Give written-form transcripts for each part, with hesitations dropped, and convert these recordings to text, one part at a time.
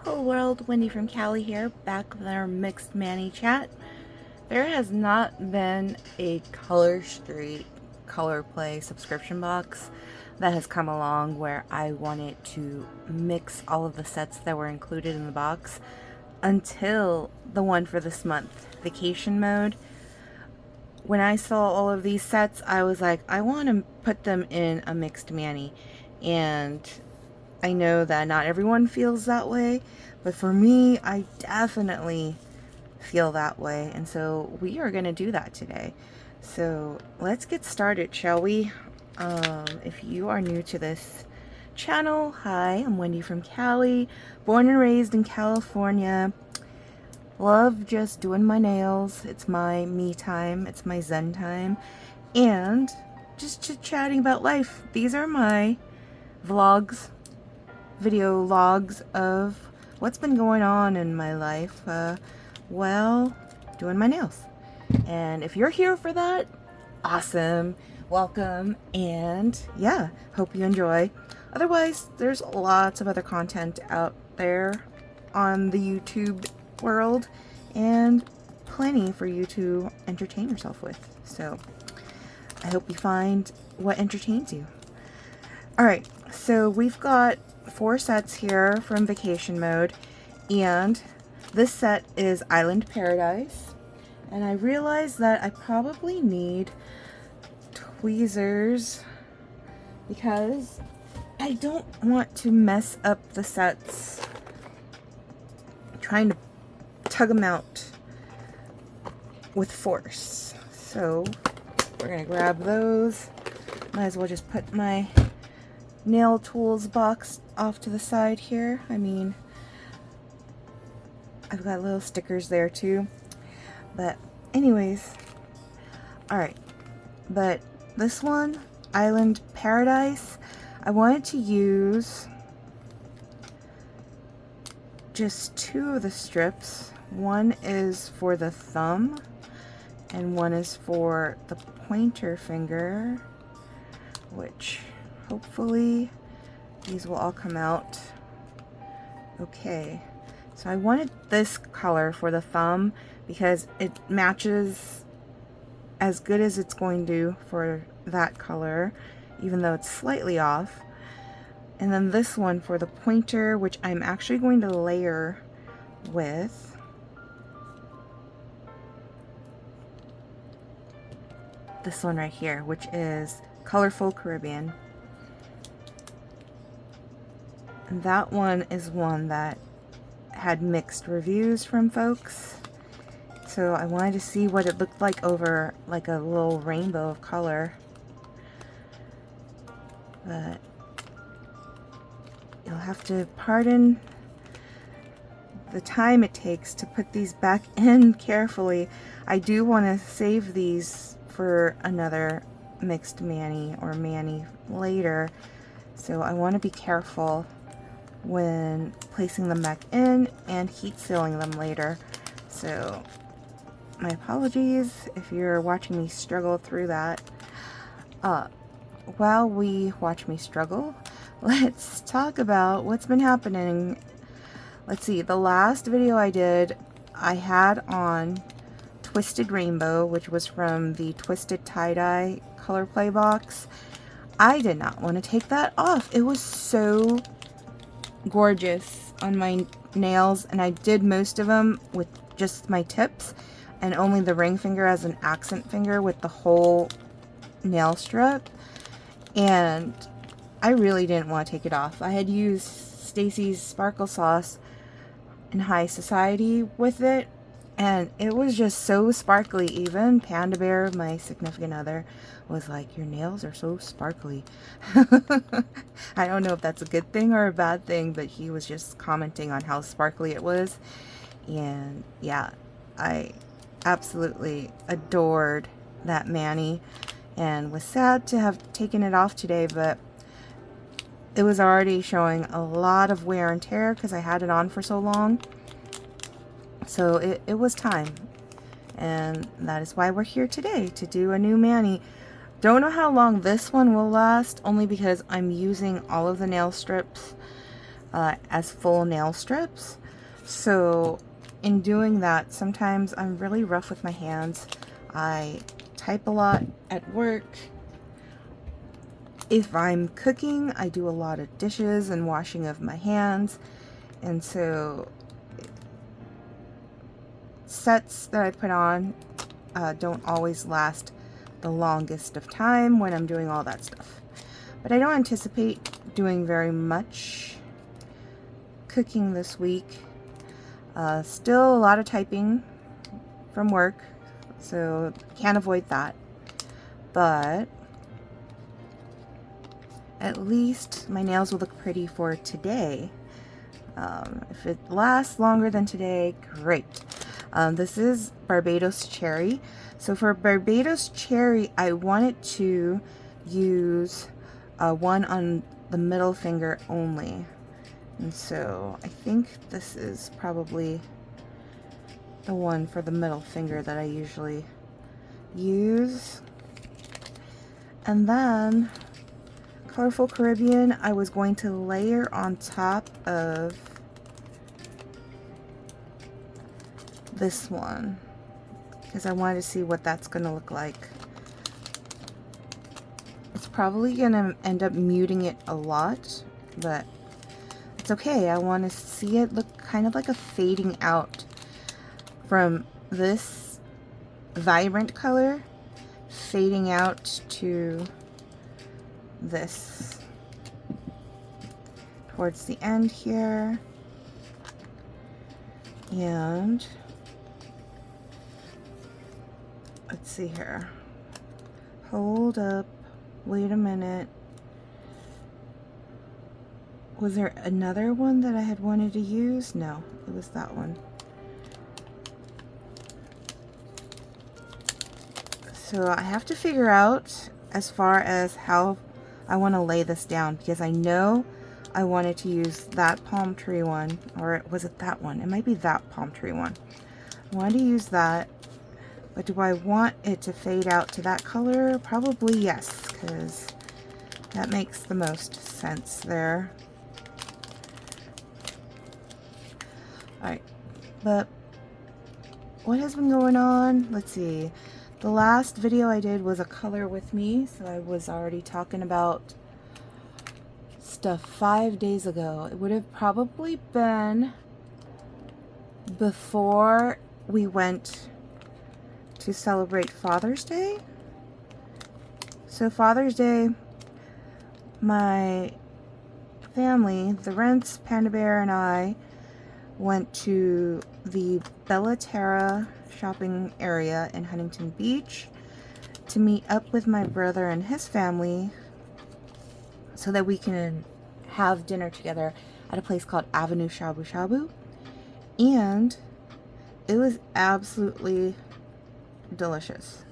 Hello world, Wendy from Cali here, back with our mixed mani chat. There has not been a Color Street color play subscription box that has come along where I wanted to mix all of the sets that were included in the box until the one for this month, Vacation Mode. When I saw all of these sets, I was like, I want to put them in a mixed mani, and I know that not everyone feels that way, but for me, I definitely feel that way, and so we are going to do that today. So let's get started, shall we? If you are new to this channel, hi, I'm Wendy from Cali, born and raised in California. Love just doing my nails. It's my me time, it's my zen time, and just chit-chatting about life. These are my vlogs, video logs of what's been going on in my life while doing my nails. And if you're here for that, awesome, welcome, and yeah, hope you enjoy. Otherwise, there's lots of other content out there on the YouTube world and plenty for you to entertain yourself with. So I hope you find what entertains you. Alright, so we've got 4 sets here from Vacation Mode, and this set is Island Paradise, and I realized that I probably need tweezers because I don't want to mess up the sets trying to tug them out with force. So we're gonna grab those. Might as well just put my nail tools box off to the side here. I mean, I've got little stickers there too, but anyways, all right. But this one, Island Paradise, I wanted to use just 2 of the strips. One is for the thumb and one is for the pointer finger, which hopefully these will all come out okay. So I wanted this color for the thumb because it matches as good as it's going to for that color, even though it's slightly off. And then this one for the pointer, which I'm actually going to layer with this one right here, which is Colorful Caribbean. And that one is one that had mixed reviews from folks, so I wanted to see what it looked like over like a little rainbow of color. But you'll have to pardon the time it takes to put these back in carefully. I do want to save these for another mixed mani or mani later, so I want to be careful when placing them back in and heat sealing them later. So my apologies if you're watching me struggle through that. While we watch me struggle, let's talk about what's been happening. Let's see, the last video I did, I had on Twisted Rainbow, which was from the Twisted Tie-Dye color play box. I did not want to take that off. It was so gorgeous on my nails, and I did most of them with just my tips and only the ring finger as an accent finger with the whole nail strip, and I really didn't want to take it off. I had used Stacy's Sparkle Sauce in High Society with it, and it was just so sparkly. Even Panda Bear, my significant other, was like, your nails are so sparkly. I don't know if that's a good thing or a bad thing, but he was just commenting on how sparkly it was. And yeah, I absolutely adored that mani and was sad to have taken it off today, but it was already showing a lot of wear and tear because I had it on for so long. So it was time, and that is why we're here today, to do a new mani. Don't know how long this one will last, only because I'm using all of the nail strips as full nail strips. So in doing that, sometimes I'm really rough with my hands. I type a lot at work. If I'm cooking, I do a lot of dishes and washing of my hands. And so sets that I put on don't always last the longest of time when I'm doing all that stuff. But I don't anticipate doing very much cooking this week. Still a lot of typing from work, so can't avoid that. But at least my nails will look pretty for today. If it lasts longer than today, great. This is Barbados Cherry. So for Barbados Cherry, I wanted to use one on the middle finger only. And so I think this is probably the one for the middle finger that I usually use. And then Colorful Caribbean, I was going to layer on top of this one because I wanted to see what that's going to look like. It's probably going to end up muting it a lot, but it's okay. I want to see it look kind of like a fading out from this vibrant color, fading out to this towards the end here. And let's see here. Hold up. Wait a minute. Was there another one that I had wanted to use? No, it was that one. So I have to figure out as far as how I want to lay this down, because I know I wanted to use that palm tree one, or was it that one? It might be that palm tree one. I wanted to use that, but do I want it to fade out to that color? Probably yes, because that makes the most sense there. Alright, but what has been going on? Let's see. The last video I did was a color with me, so I was already talking about stuff 5 days ago. It would have probably been before we went to celebrate Father's Day. So Father's Day, my family, the Rents, Panda Bear, and I went to the Bella Terra shopping area in Huntington Beach to meet up with my brother and his family so that we can have dinner together at a place called Avenue Shabu Shabu. And it was absolutely delicious.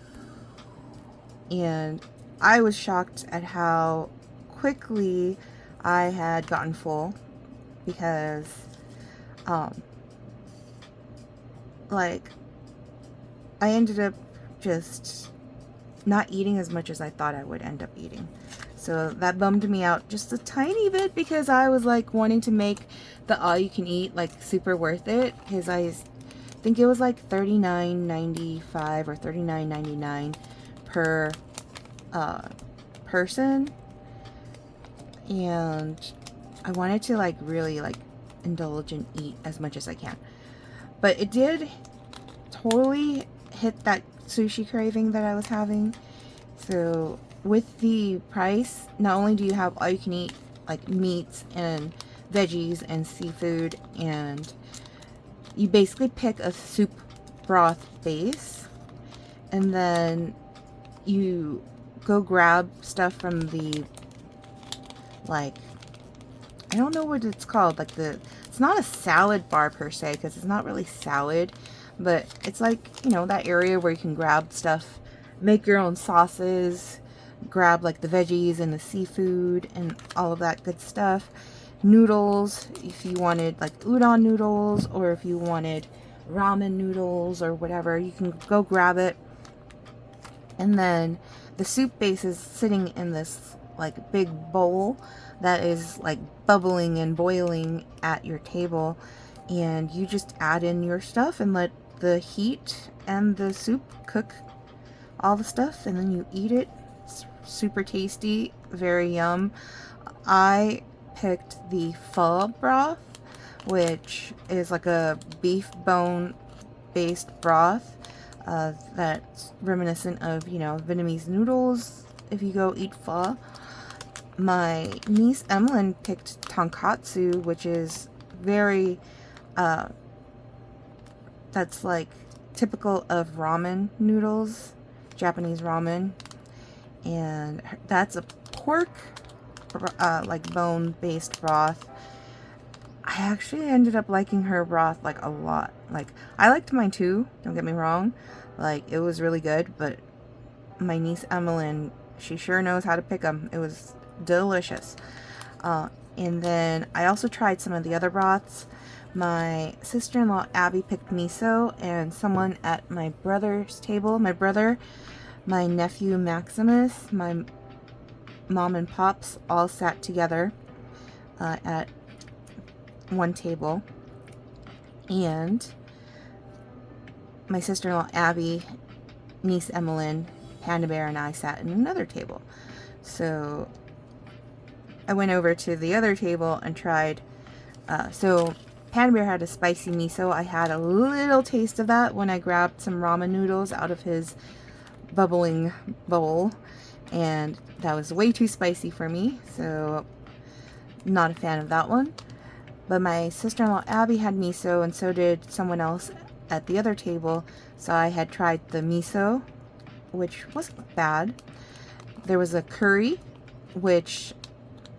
And I was shocked at how quickly I had gotten full, because like I ended up just not eating as much as I thought I would end up eating. So that bummed me out just a tiny bit, because I was like wanting to make the all you can eat like super worth it, because I think it was like $39.95 or $39.99 per person, and I wanted to like really like indulge and eat as much as I can. But it did totally hit that sushi craving that I was having. So with the price, not only do you have all you can eat like meats and veggies and seafood, and you basically pick a soup broth base, and then you go grab stuff from the, like, I don't know what it's called, like it's not a salad bar per se, because it's not really salad, but it's like, you know, that area where you can grab stuff, make your own sauces, grab like the veggies and the seafood and all of that good stuff. Noodles, if you wanted like udon noodles, or if you wanted ramen noodles or whatever, you can go grab it. And then the soup base is sitting in this like big bowl that is like bubbling and boiling at your table, and you just add in your stuff and let the heat and the soup cook all the stuff, and then you eat it. It's super tasty, very yum. I picked the pho broth, which is like a beef bone based broth that's reminiscent of, you know, Vietnamese noodles if you go eat pho. My niece Emmeline picked tonkatsu, which is very that's like typical of ramen noodles, Japanese ramen, and that's a pork like bone based broth. I actually ended up liking her broth like a lot. Like, I liked mine too, don't get me wrong, like it was really good, but my niece Emmeline, she sure knows how to pick them. It was delicious. And then I also tried some of the other broths. My sister-in-law Abby picked miso, and someone at my brother's table, my brother, my nephew Maximus, my mom and pops all sat together at one table, and my sister-in-law Abby, niece Emmeline, Panda Bear, and I sat in another table. So I went over to the other table and tried, so Panda Bear had a spicy miso. I had a little taste of that when I grabbed some ramen noodles out of his bubbling bowl, and that was way too spicy for me, so not a fan of that one. But my sister-in-law Abby had miso, and so did someone else at the other table, so I had tried the miso, which wasn't bad. There was a curry, which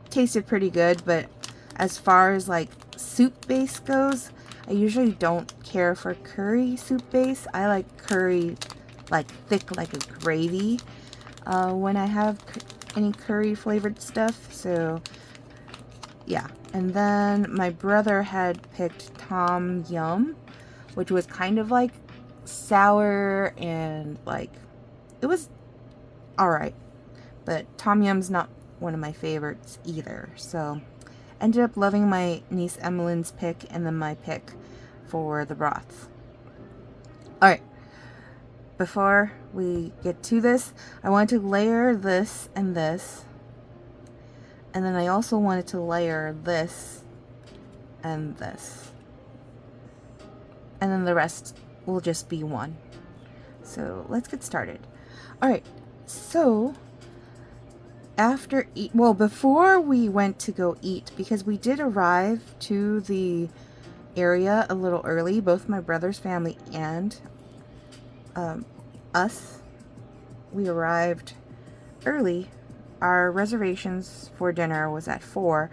tasted pretty good, but as far as like soup base goes, I usually don't care for curry soup base. I like curry like thick, like a gravy when I have any curry flavored stuff. So yeah. And then my brother had picked tom yum, which was kind of like sour, and like it was alright, but tom yum's not one of my favorites either. So ended up loving my niece Emmeline's pick and then my pick for the broths. Alright, before we get to this, I want to layer this and this, and then I also wanted to layer this and this, and then the rest will just be one. So let's get started. Alright, so before we went to go eat, because we did arrive to the area a little early, both my brother's family and us, we arrived early. Our reservations for dinner was at 4,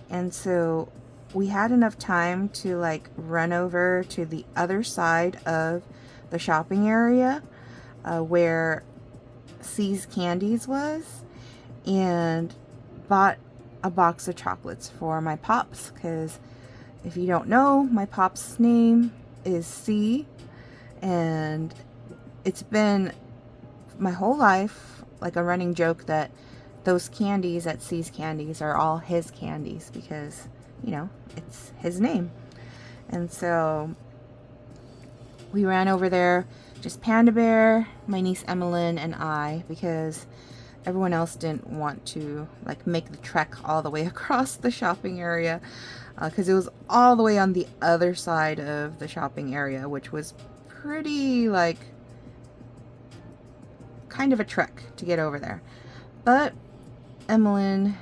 and so we had enough time to like run over to the other side of the shopping area where C's Candies was, and bought a box of chocolates for my pops, because if you don't know, my pop's name is C, and it's been my whole life like a running joke that those candies at C's Candies are all his candies, because, you know, it's his name. And so we ran over there, just Panda Bear, my niece Emmeline, and I, because everyone else didn't want to like make the trek all the way across the shopping area, because it was all the way on the other side of the shopping area, which was pretty like kind of a trek to get over there. But Emmeline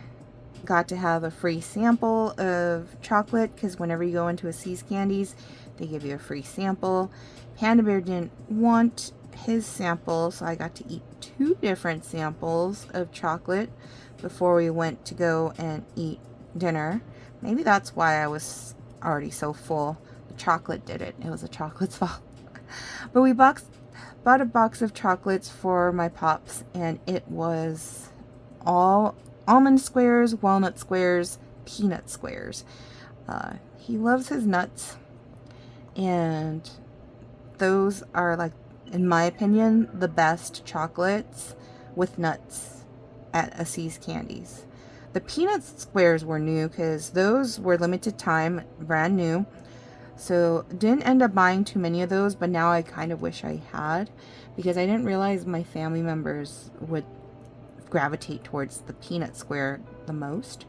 got to have a free sample of chocolate, because whenever you go into a C's Candies, they give you a free sample. Panda Bear didn't want his sample, so I got to eat 2 different samples of chocolate before we went to go and eat dinner. Maybe that's why I was already so full. The chocolate did it. It was a chocolate's fault. But we bought a box of chocolates for my pops, and it was all almond squares, walnut squares, peanut squares. He loves his nuts, and those are like, in my opinion, the best chocolates with nuts at a See's Candies. The peanut squares were new because those were limited time, brand new. So didn't end up buying too many of those, but now I kind of wish I had, because I didn't realize my family members would gravitate towards the peanut square the most.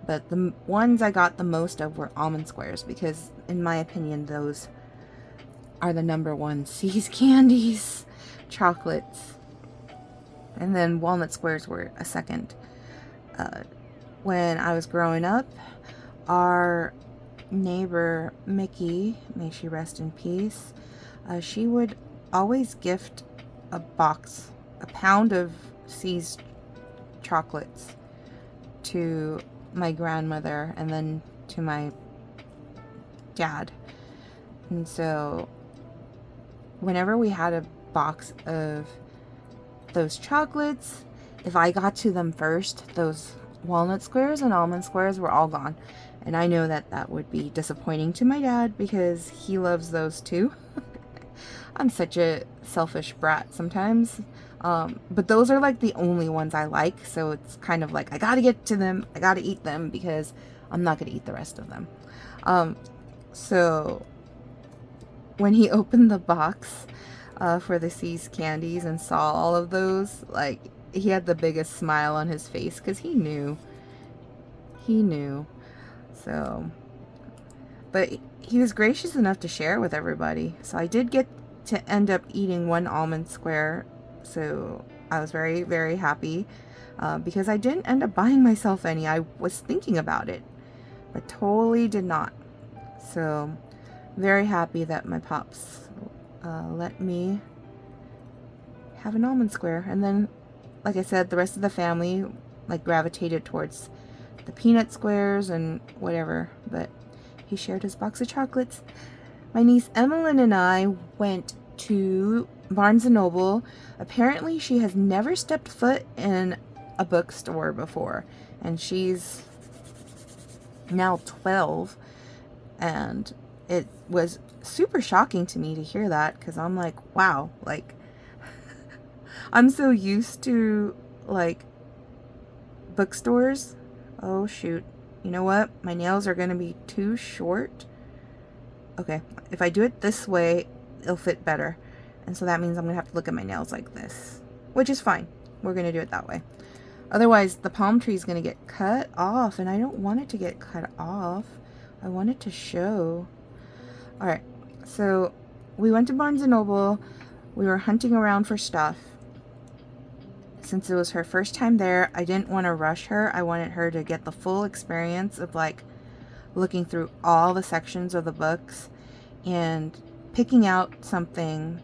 But the ones I got the most of were almond squares, because in my opinion those are the number one See's Candies chocolates. And then walnut squares were a second. When I was growing up, our neighbor Mickey, may she rest in peace, she would always gift a pound of See's chocolates to my grandmother and then to my dad. And so whenever we had a box of those chocolates, if I got to them first, those walnut squares and almond squares were all gone. And I know that that would be disappointing to my dad because he loves those too. I'm such a selfish brat sometimes. But those are like the only ones I like. So it's kind of like, I gotta get to them. I gotta eat them because I'm not gonna eat the rest of them. So when he opened the box for the See's Candies and saw all of those, like, he had the biggest smile on his face because he knew. So, but he was gracious enough to share with everybody. So I did get to end up eating one almond square. So I was very, very happy because I didn't end up buying myself any. I was thinking about it, but totally did not. So very happy that my pops let me have an almond square. And then, like I said, the rest of the family like gravitated towards the peanut squares and whatever, but he shared his box of chocolates. My niece Emmeline and I went to Barnes & Noble. Apparently she has never stepped foot in a bookstore before, and she's now 12, and it was super shocking to me to hear that, because I'm like, wow, like I'm so used to like bookstores. Oh shoot, you know what, my nails are gonna be too short. Okay, if I do it this way it'll fit better, and so that means I'm gonna have to look at my nails like this, which is fine. We're gonna do it that way, otherwise the palm tree is gonna get cut off, and I don't want it to get cut off. I want it to show. Alright, so we went to Barnes & Noble. We were hunting around for stuff. Since it was her first time there, I didn't want to rush her. I wanted her to get the full experience of like looking through all the sections of the books and picking out something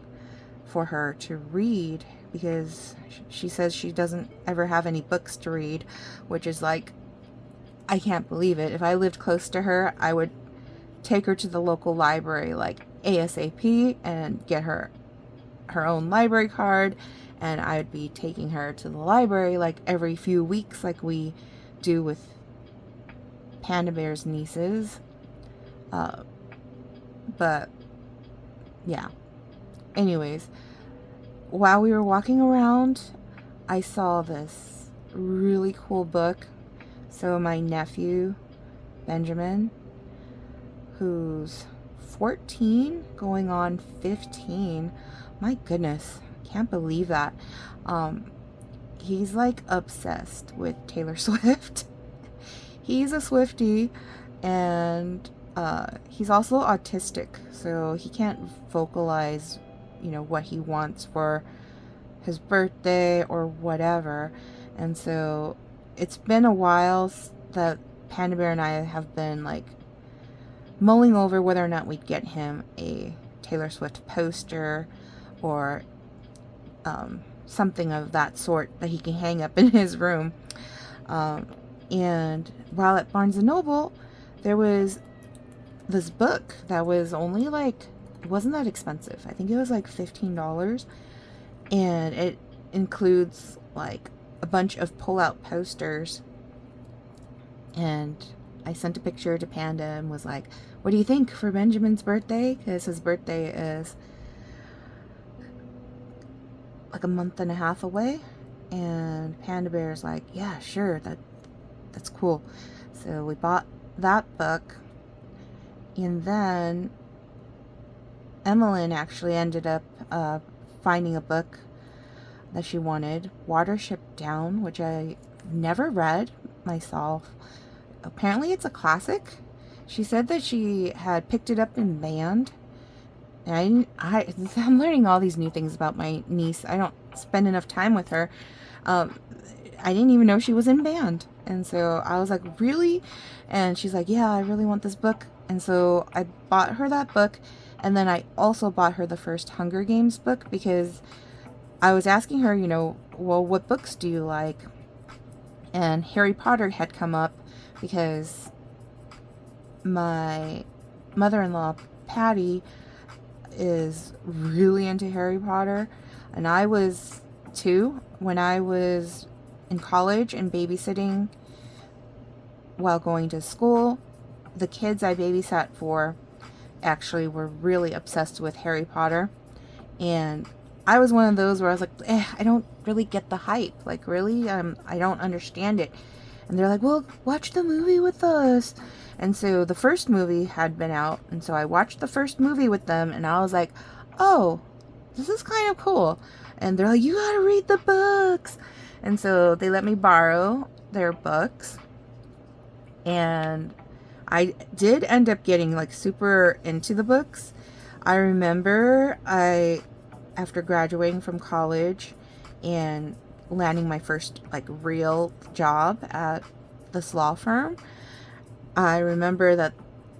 for her to read, because she says she doesn't ever have any books to read, which is like, I can't believe it. If I lived close to her, I would take her to the local library like ASAP and get her own library card, and I would be taking her to the library like every few weeks like we do with Panda Bear's nieces. But yeah, anyways, while we were walking around, I saw this really cool book. So my nephew Benjamin, who's 14 going on 15, my goodness, can't believe that, he's like obsessed with Taylor Swift. He's a Swiftie, and he's also autistic, so he can't vocalize, you know, what he wants for his birthday or whatever. And so it's been a while that Panda Bear and I have been like mulling over whether or not we'd get him a Taylor Swift poster or something of that sort that he can hang up in his room. And while at Barnes & Noble, there was this book that was only like, it wasn't that expensive. I think it was like $15. And it includes like a bunch of pull-out posters. And I sent a picture to Panda and was like, what do you think for Benjamin's birthday? Because his birthday is like a month and a half away. And Panda Bear's like, yeah, sure, that's cool. So we bought that book, and then Emmeline actually ended up finding a book that she wanted, Watership Down, which I never read myself. Apparently it's a classic. She said that she had picked it up in band. And I'm learning all these new things about my niece. I don't spend enough time with her. I didn't even know she was in band. And so I was like, really? And she's like, yeah, I really want this book. And so I bought her that book. And then I also bought her the first Hunger Games book, because I was asking her, well, what books do you like? And Harry Potter had come up because my mother-in-law, Patty, is really into Harry Potter. And I was too, when I was in college and babysitting while going to school. The kids I babysat for actually were really obsessed with Harry Potter. And I was one of those where I was like, I don't really get the hype. Like, really? I don't understand it. And they're like, well, watch the movie with us. And so the first movie had been out. And so I watched the first movie with them. And I was like, oh, this is kind of cool. And they're like, you gotta read the books. And so they let me borrow their books. And I did end up getting like super into the books. I remember after graduating from college and landing my first like real job at this law firm, I remember that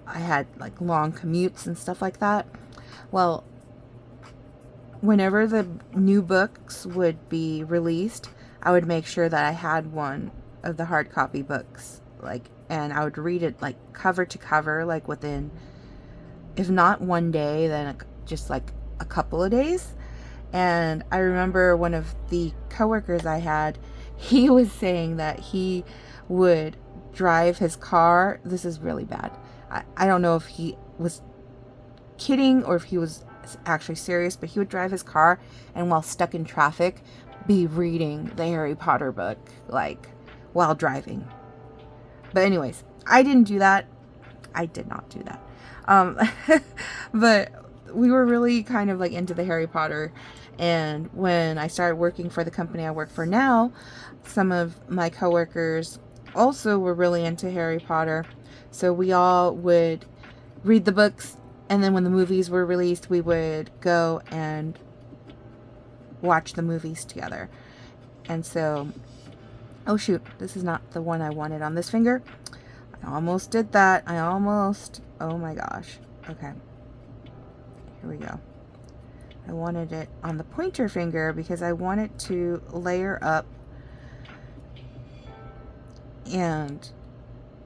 I had like long commutes and stuff like that. Well, whenever the new books would be released, I would make sure that I had one of the hard copy books, and I would read it like cover to cover, like within, if not one day, then just like a couple of days. And I remember one of the coworkers I had, he was saying that he would drive his car. This is really bad. I don't know if he was kidding or if he was actually serious, but he would drive his car and while stuck in traffic, be reading the Harry Potter book, like, while driving. But anyways, I didn't do that. I did not do that. But we were really kind of like into the Harry Potter. And when I started working for the company I work for now, some of my coworkers also were really into Harry Potter. So we all would read the books, and then when the movies were released, we would go and watch the movies together. And so, oh shoot, this is not the one I wanted on this finger. I almost did that. Oh my gosh. Okay. Here we go. I wanted it on the pointer finger because I wanted to layer up and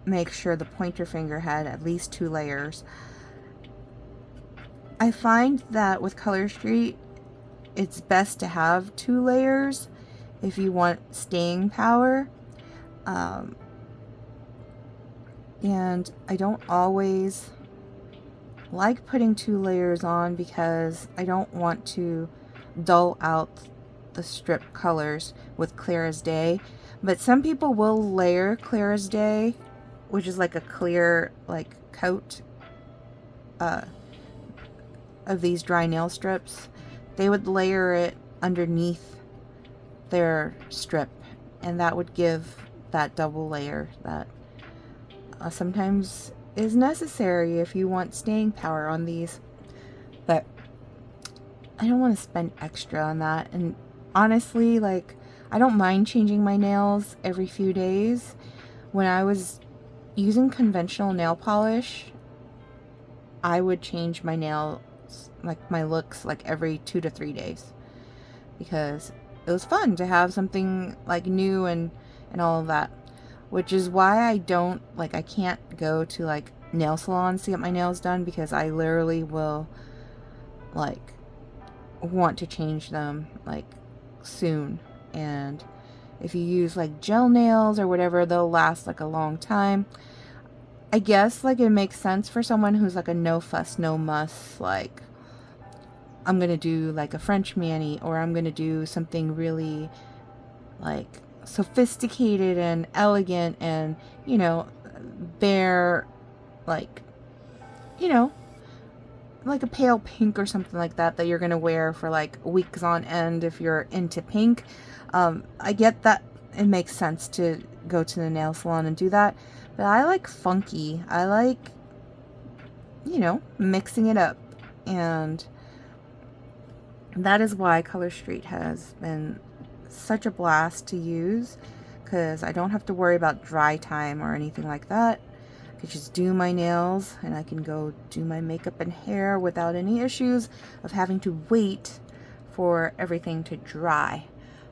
make sure the pointer finger had at least 2 layers. I find that with Color Street, it's best to have 2 layers if you want staying power. And I don't always like putting 2 layers on because I don't want to dull out the strip colors with Clear as Day. But some people will layer Clear as Day, which is like a clear like coat of these dry nail strips. They would layer it underneath their strip, and that would give that double layer that sometimes is necessary if you want staying power on these. But I don't want to spend extra on that. And honestly, like, I don't mind changing my nails every few days. When I was using conventional nail polish, I would change my nails, like my looks, like every 2 to 3 days, because it was fun to have something like new and all of that. Which is why I can't go to like nail salons to get my nails done, because I literally will like want to change them like soon. And if you use like gel nails or whatever, they'll last like a long time. I guess like it makes sense for someone who's like a no fuss, no muss, like I'm gonna do like a French mani, or I'm gonna do something really like sophisticated and elegant and, you know, bare, like, you know, like a pale pink or something like that that you're going to wear for like weeks on end if you're into pink. I get that it makes sense to go to the nail salon and do that, but I like funky. I like, you know, mixing it up, and that is why Color Street has been such a blast to use, because I don't have to worry about dry time or anything like that. I can just do my nails and I can go do my makeup and hair without any issues of having to wait for everything to dry.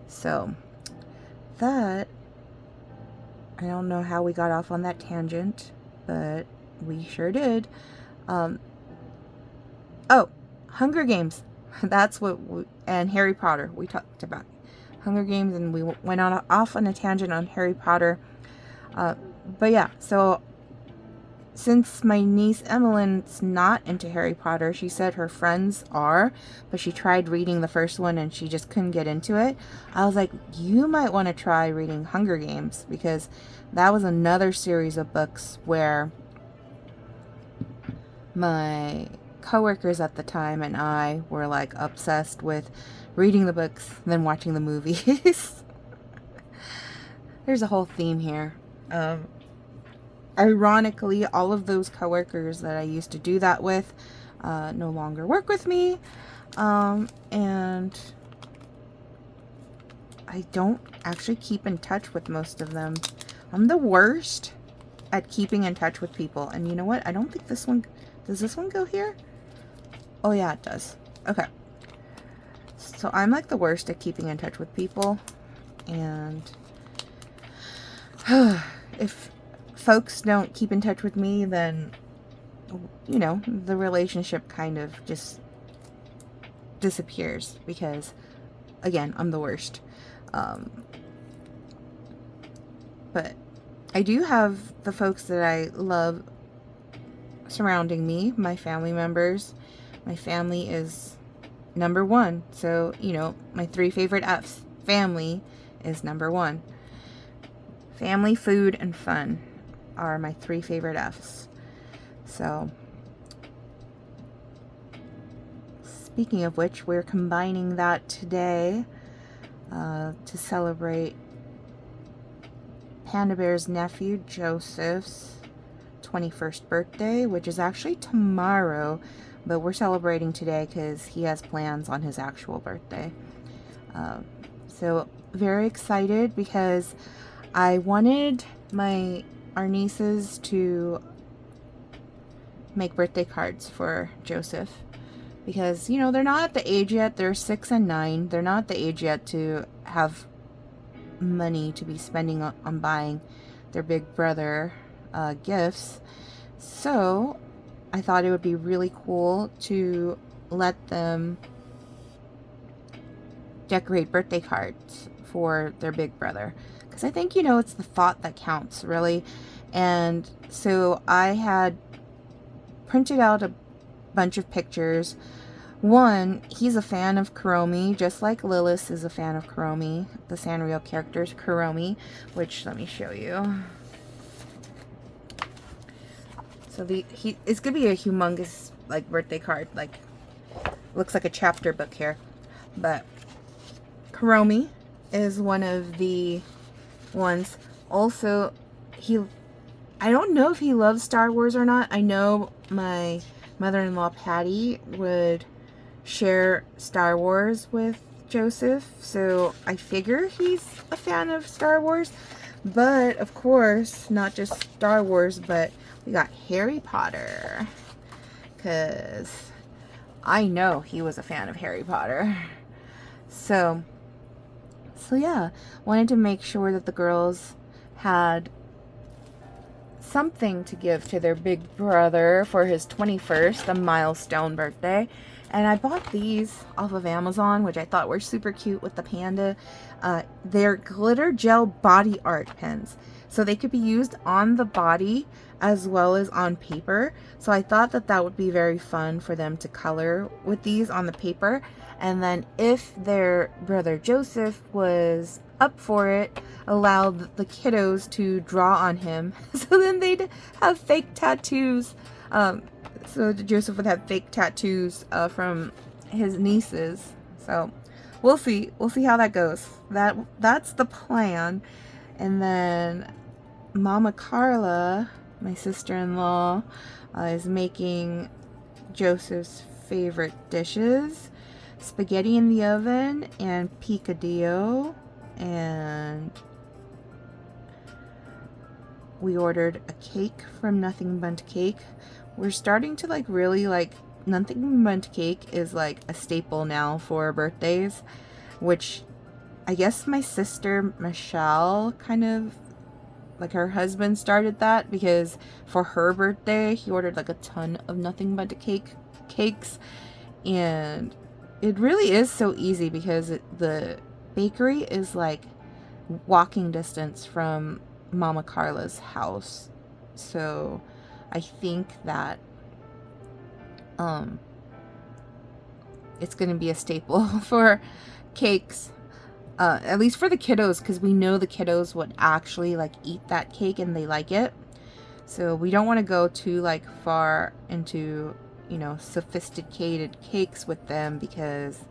So that, I don't know how we got off on that tangent, but we sure did. Oh, Hunger Games. That's what and Harry Potter we talked about. Hunger Games, and we went off on a tangent on Harry Potter. But yeah, so since my niece Emily's not into Harry Potter, she said her friends are, but she tried reading the first one and she just couldn't get into it. I was like, you might want to try reading Hunger Games, because that was another series of books where my coworkers at the time and I were like obsessed with reading the books and then watching the movies. There's a whole theme here. Ironically, all of those coworkers that I used to do that with no longer work with me, and I don't actually keep in touch with most of them. I'm the worst at keeping in touch with people. And you know what? I don't think this one... Does this one go here? Oh yeah, it does. Okay. So I'm like the worst at keeping in touch with people. And if folks don't keep in touch with me, then, you know, the relationship kind of just disappears, because, again, I'm the worst. But I do have the folks that I love surrounding me, my family members. My family is number one. So, you know, my 3 favorite F's. Family is number 1. Family, food, and fun are my 3 favorite F's. So, speaking of which, we're combining that today to celebrate Panda Bear's nephew, Joseph's 21st birthday, which is actually tomorrow, but we're celebrating today because he has plans on his actual birthday. So very excited, because I wanted our nieces to make birthday cards for Joseph, because, you know, they're not at the age yet. They're 6 and 9. They're not at the age yet to have money to be spending on buying their big brother gifts. So I thought it would be really cool to let them decorate birthday cards for their big brother, because I think, you know, it's the thought that counts, really. And so I had printed out a bunch of pictures. One, he's a fan of Kuromi, just like Lilith is a fan of Kuromi, the Sanrio characters Kuromi, which, let me show you. So it's gonna be a humongous, like, birthday card, like, looks like a chapter book here. But Kuromi is one of the ones. Also, I don't know if he loves Star Wars or not. I know my mother-in-law Patty would share Star Wars with Joseph, so I figure he's a fan of Star Wars. But of course, not just Star Wars, but we got Harry Potter, because I know he was a fan of Harry Potter. So yeah, wanted to make sure that the girls had something to give to their big brother for his 21st, a milestone birthday. And I bought these off of Amazon, which I thought were super cute with the panda. They're glitter gel body art pens. So they could be used on the body as well as on paper. So I thought that that would be very fun for them to color with these on the paper. And then if their brother Joseph was up for it, allowed the kiddos to draw on him. So then they'd have fake tattoos. So Joseph would have fake tattoos from his nieces. So we'll see how that goes. That's the plan. And then Mama Carla, my sister-in-law, is making Joseph's favorite dishes: spaghetti in the oven and picadillo. And we ordered a cake from Nothing Bundt Cake. We're starting to really Nothing Bundt Cake is like a staple now for birthdays, which I guess my sister Michelle kind of, like, her husband started that, because for her birthday he ordered like a ton of Nothing Bundt cakes, and it really is so easy because the bakery is like walking distance from Mama Carla's house. So I think that it's going to be a staple for cakes, at least for the kiddos, because we know the kiddos would actually eat that cake and they like it. So we don't want to go too far into, sophisticated cakes with them, because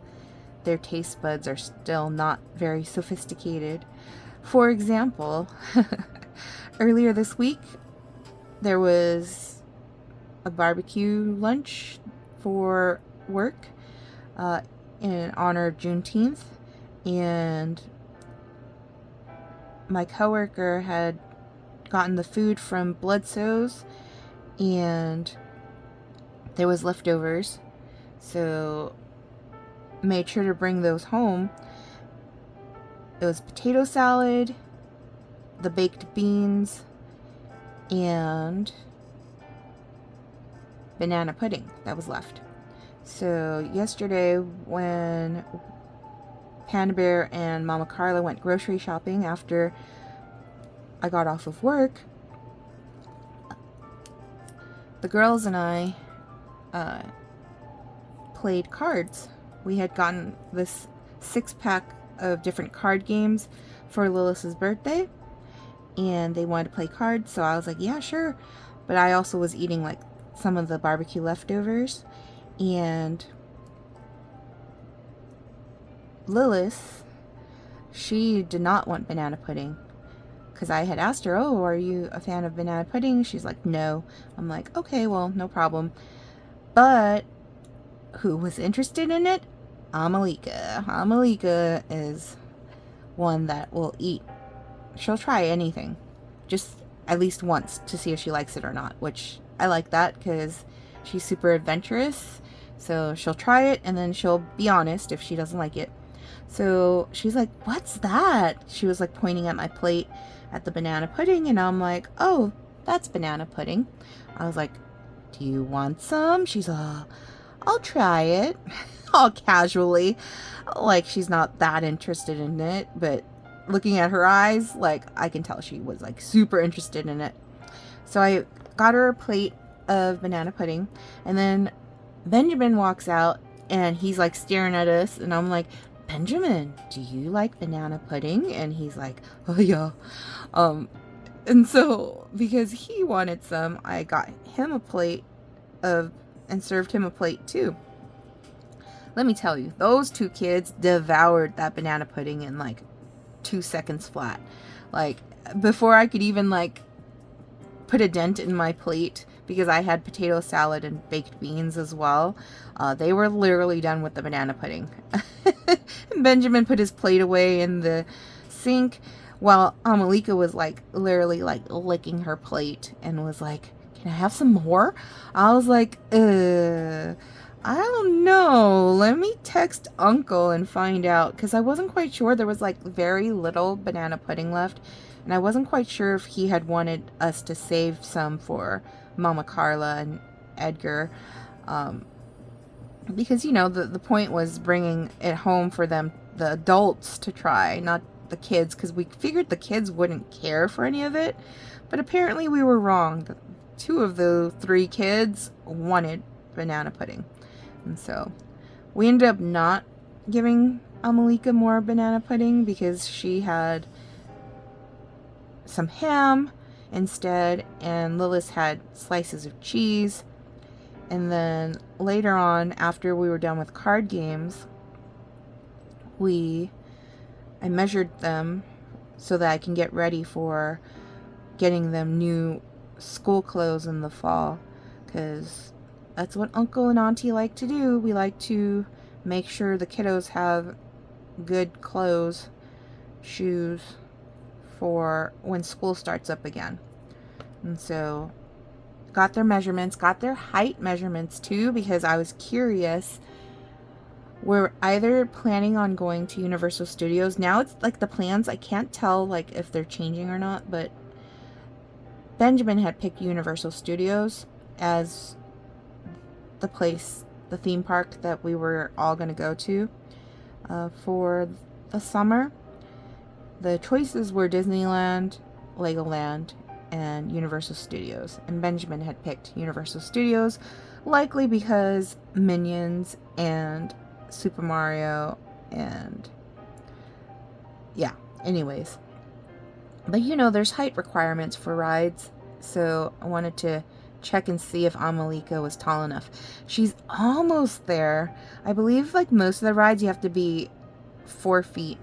their taste buds are still not very sophisticated. For example, earlier this week there was a barbecue lunch for work in honor of Juneteenth, and my coworker had gotten the food from Bloodsoe's, and there was leftovers, so made sure to bring those home. It was potato salad, the baked beans, and banana pudding that was left. So yesterday, when Panda Bear and Mama Carla went grocery shopping after I got off of work, the girls and I played cards. We had gotten this 6-pack of different card games for Lilith's birthday, and they wanted to play cards, so I was like, yeah, sure. But I also was eating some of the barbecue leftovers, and Lilith, she did not want banana pudding, because I had asked her, oh, are you a fan of banana pudding? She's like, no. I'm like, okay, well, no problem. But who was interested in it? Amalika. Amalika is one that will eat. She'll try anything, just at least once, to see if she likes it or not, which I like that, because she's super adventurous. So she'll try it, and then she'll be honest if she doesn't like it. So she's like, what's that? She was pointing at my plate at the banana pudding, and I'm like, oh, that's banana pudding. I was like, do you want some? She's I'll try it. All casually, she's not that interested in it, but looking at her eyes, I can tell she was super interested in it. So I got her a plate of banana pudding, and then Benjamin walks out, and he's staring at us, and I'm like, Benjamin, do you like banana pudding? And he's like, oh yeah. And so because he wanted some, I got him a plate and served him a plate too. Let me tell you, those two kids devoured that banana pudding in 2 seconds flat. Before I could even put a dent in my plate, because I had potato salad and baked beans as well, they were literally done with the banana pudding. Benjamin put his plate away in the sink, while Amalika was literally licking her plate and was like, can I have some more? I was like, I don't know. Let me text Uncle and find out, because I wasn't quite sure. There was very little banana pudding left, and I wasn't quite sure if he had wanted us to save some for Mama Carla and Edgar, because the point was bringing it home for them, the adults, to try, not the kids, because we figured the kids wouldn't care for any of it, but apparently we were wrong. 2 of the 3 kids wanted banana pudding. And so we ended up not giving Amalika more banana pudding because she had some ham instead, and Lilith had slices of cheese. And then later on, after we were done with card games, I measured them so that I can get ready for getting them new school clothes in the fall, because that's what Uncle and Auntie like to do. We like to make sure the kiddos have good clothes, shoes for when school starts up again. And so got their measurements, got their height measurements too, because I was curious. We're either planning on going to Universal Studios. Now it's like the plans, I can't tell like if they're changing or not, but Benjamin had picked Universal Studios as the place, the theme park that we were all going to go to for the summer. The choices were Disneyland, Legoland, and Universal Studios. And Benjamin had picked Universal Studios, likely because Minions and Super Mario and yeah, anyways. But you know, there's height requirements for rides, so I wanted to check and see if Amalika was tall enough. She's almost there. I believe like most of the rides you have to be 4 feet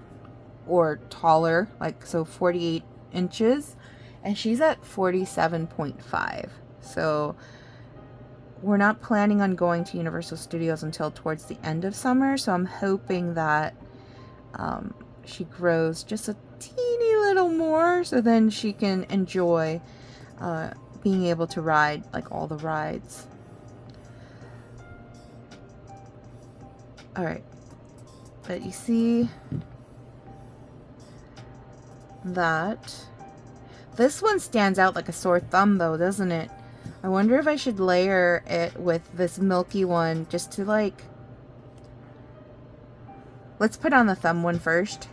or taller, like so 48 inches, and she's at 47.5. So we're not planning on going to Universal Studios until towards the end of summer, so I'm hoping that she grows just a teeny little more, so then she can enjoy being able to ride like all the rides. Alright, but you see that this one stands out like a sore thumb though, doesn't it? I wonder if I should layer it with this milky one just to like... Let's put on the thumb one first.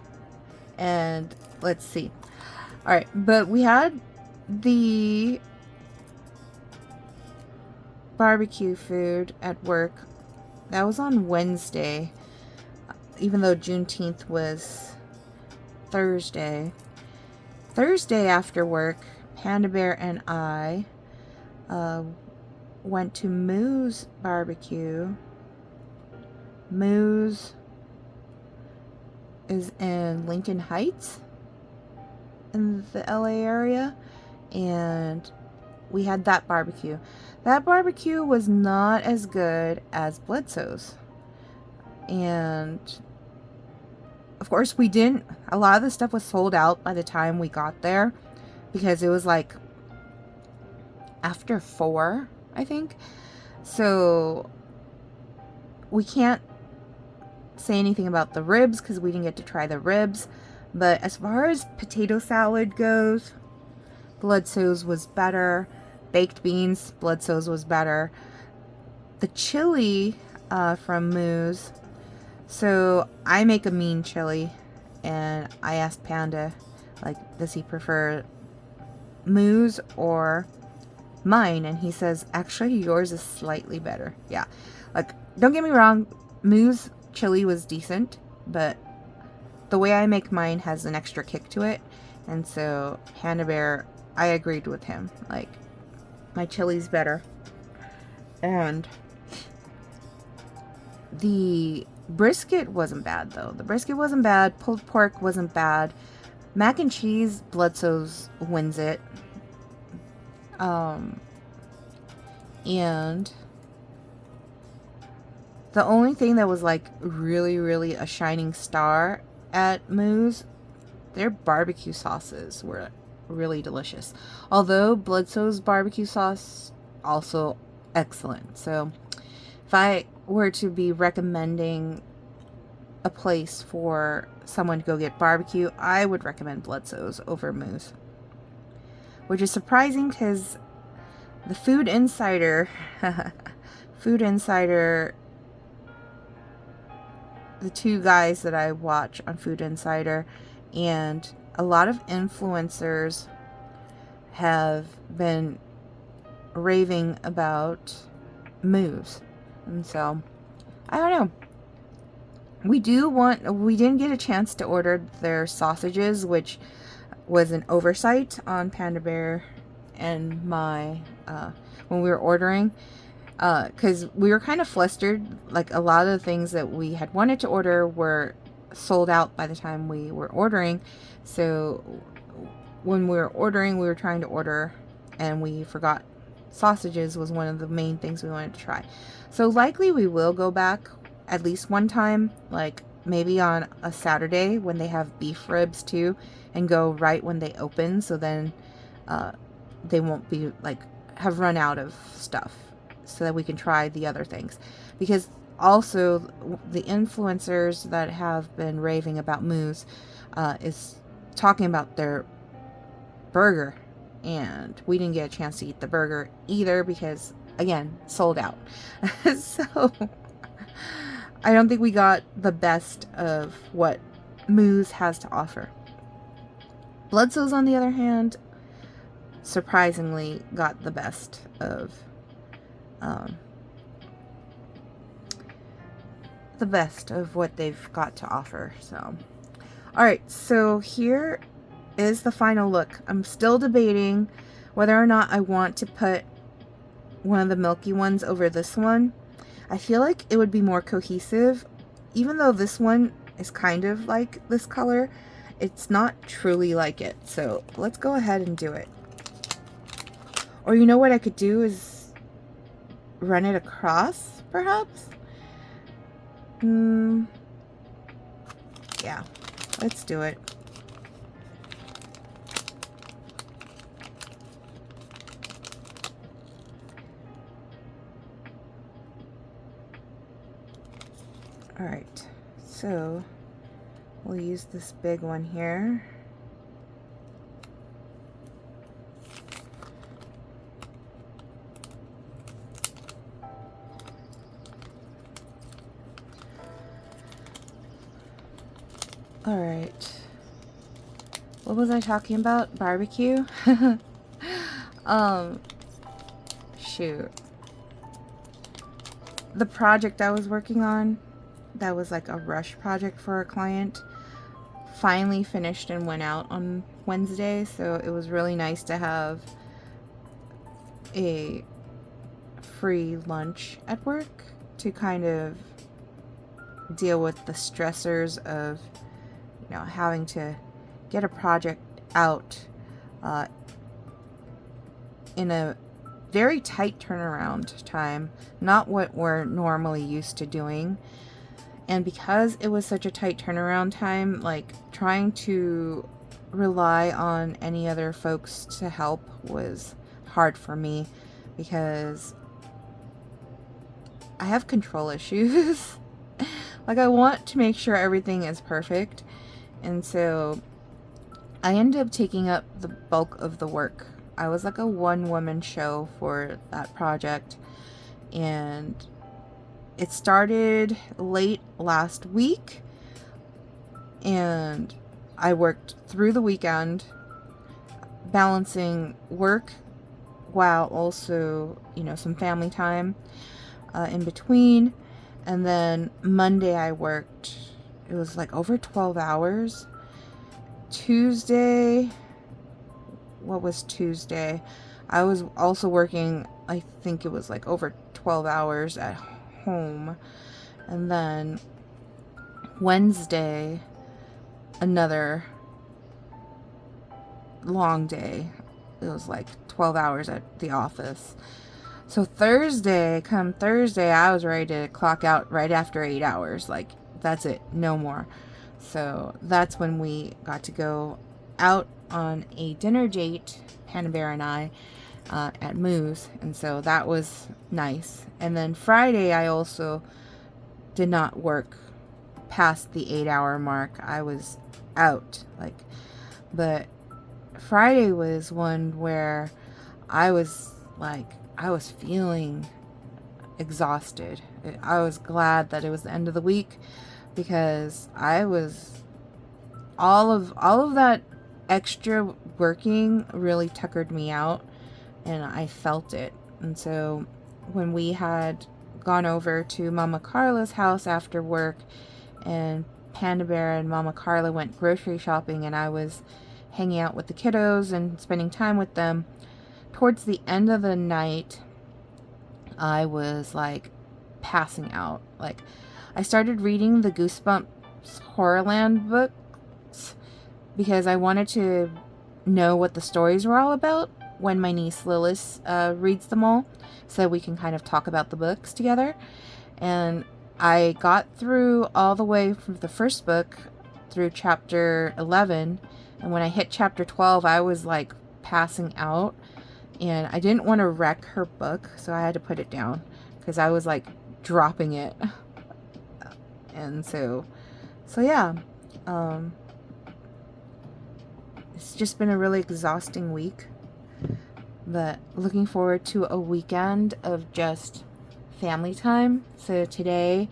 And let's see. Alright, but we had the barbecue food at work. That was on Wednesday. Even though Juneteenth was Thursday. Thursday after work, Panda Bear and I went to Moo's Barbecue. Moo's is in Lincoln Heights in the LA area, and we had that barbecue. That barbecue was not as good as Bledsoe's, and of course a lot of the stuff was sold out by the time we got there, because it was like after 4, I think. So we can't say anything about the ribs because we didn't get to try the ribs. But as far as potato salad goes, Bledsoe's was better. Baked beans, Bledsoe's was better. The chili from Moo's. So I make a mean chili, and I asked Panda, like, does he prefer Moo's or mine? And he says, actually, yours is slightly better. Yeah, like, don't get me wrong, Moo's chili was decent, but the way I make mine has an extra kick to it. And so Panda Bear, I agreed with him, like, my chili's better. And the brisket wasn't bad though. The brisket wasn't bad. Pulled pork wasn't bad. Mac and cheese, Bledsoe's wins it. And the only thing that was like really, really a shining star at Moo's, their barbecue sauces were really delicious. Although Bledsoe's barbecue sauce also excellent. So if I were to be recommending a place for someone to go get barbecue, I would recommend Bledsoe's over Moo's. Which is surprising because the Food Insider, the two guys that I watch on Food Insider, and a lot of influencers have been raving about Moo's. And so, I don't know. We didn't get a chance to order their sausages, which was an oversight on Panda Bear and my, when we were ordering, because we were kind of flustered. Like, a lot of the things that we had wanted to order were sold out by the time we were ordering. So when we were ordering, we were trying to order and we forgot sausages was one of the main things we wanted to try. So likely we will go back at least one time, like maybe on a Saturday when they have beef ribs too, and go right when they open, so then they won't be like have run out of stuff, so that we can try the other things. Because also the influencers that have been raving about Moose is talking about their burger, and we didn't get a chance to eat the burger either because, again, sold out. So I don't think we got the best of what Moose has to offer. Bloodso's, on the other hand, surprisingly got the best of what they've got to offer. So, alright, so here is the final look. I'm still debating whether or not I want to put one of the milky ones over this one. I feel like it would be more cohesive. Even though this one is kind of like this color, it's not truly like it. So let's go ahead and do it. Or you know what I could do is run it across, perhaps? Yeah, let's do it. Alright, so we'll use this big one here. Alright, what was I talking about? Barbecue? Shoot. The project I was working on, that was like a rush project for a client, finally finished and went out on Wednesday, so it was really nice to have a free lunch at work to kind of deal with the stressors of, you know, having to get a project out in a very tight turnaround time, not what we're normally used to doing. And because it was such a tight turnaround time, like trying to rely on any other folks to help was hard for me because I have control issues. Like, I want to make sure everything is perfect, and so I ended up taking up the bulk of the work. I was like a one-woman show for that project, and it started late last week, and I worked through the weekend balancing work while also, you know, some family time in between. And then Monday I worked, it was like over 12 hours. Tuesday, what was Tuesday? I was also working, I think it was like over 12 hours at home. And then Wednesday, another long day. It was like 12 hours at the office. So come Thursday, I was ready to clock out right after 8 hours. Like, that's it, no more. So that's when we got to go out on a dinner date, Hannah Bear and I, at Moose. And so that was nice. And then Friday, I also did not work past the 8-hour mark. I was out. But Friday was one where I was feeling exhausted. I was glad that it was the end of the week because I was all of that extra working really tuckered me out, and I felt it. And so when we had gone over to Mama Carla's house after work and Panda Bear and Mama Carla went grocery shopping, and I was hanging out with the kiddos and spending time with them. Towards the end of the night, I was like passing out. Like, I started reading the Goosebumps Horrorland books because I wanted to know what the stories were all about when my niece Lilith reads them all, so we can kind of talk about the books together. And I got through all the way from the first book through chapter 11, and when I hit chapter 12, I was like passing out, and I didn't want to wreck her book, so I had to put it down because I was like dropping it. And so yeah, it's just been a really exhausting week, but looking forward to a weekend of just family time. So today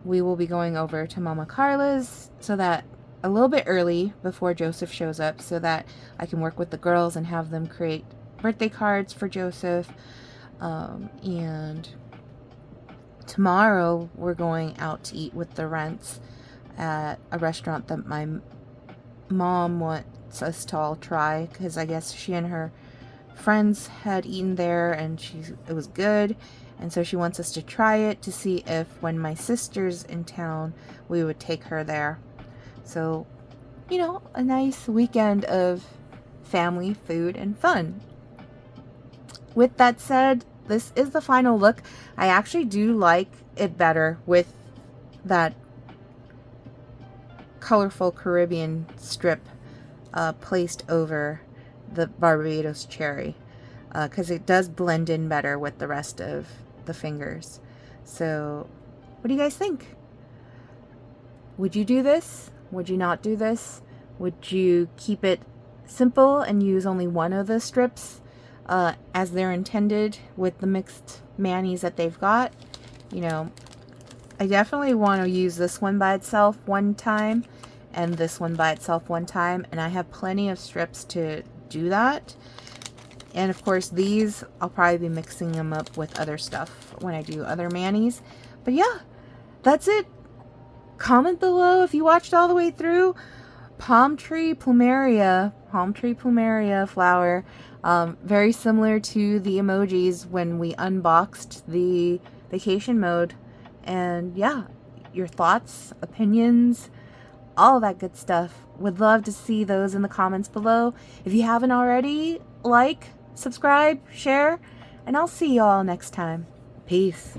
we will be going over to Mama Carla's, so that a little bit early before Joseph shows up, so that I can work with the girls and have them create birthday cards for Joseph. And tomorrow we're going out to eat with the Rents at a restaurant that my mom wants us to all try, because I guess she and her friends had eaten there and it was good, and so she wants us to try it to see if when my sister's in town we would take her there. So, you know, a nice weekend of family, food, and fun. With that said, this is the final look. I actually do like it better with that colorful Caribbean strip placed over the Barbados Cherry, because it does blend in better with the rest of the fingers. So what do you guys think? Would you do this? Would you not do this? Would you keep it simple and use only one of the strips as they're intended with the mixed manis that they've got? You know, I definitely want to use this one by itself one time and this one by itself one time, and I have plenty of strips to do that. And of course these, I'll probably be mixing them up with other stuff when I do other manis. But yeah, that's it. Comment below if you watched all the way through. Palm tree plumeria flower, very similar to the emojis when we unboxed the vacation mode. And yeah, your thoughts, opinions, all that good stuff. Would love to see those in the comments below. If you haven't already, like, subscribe, share, and I'll see you all next time. Peace.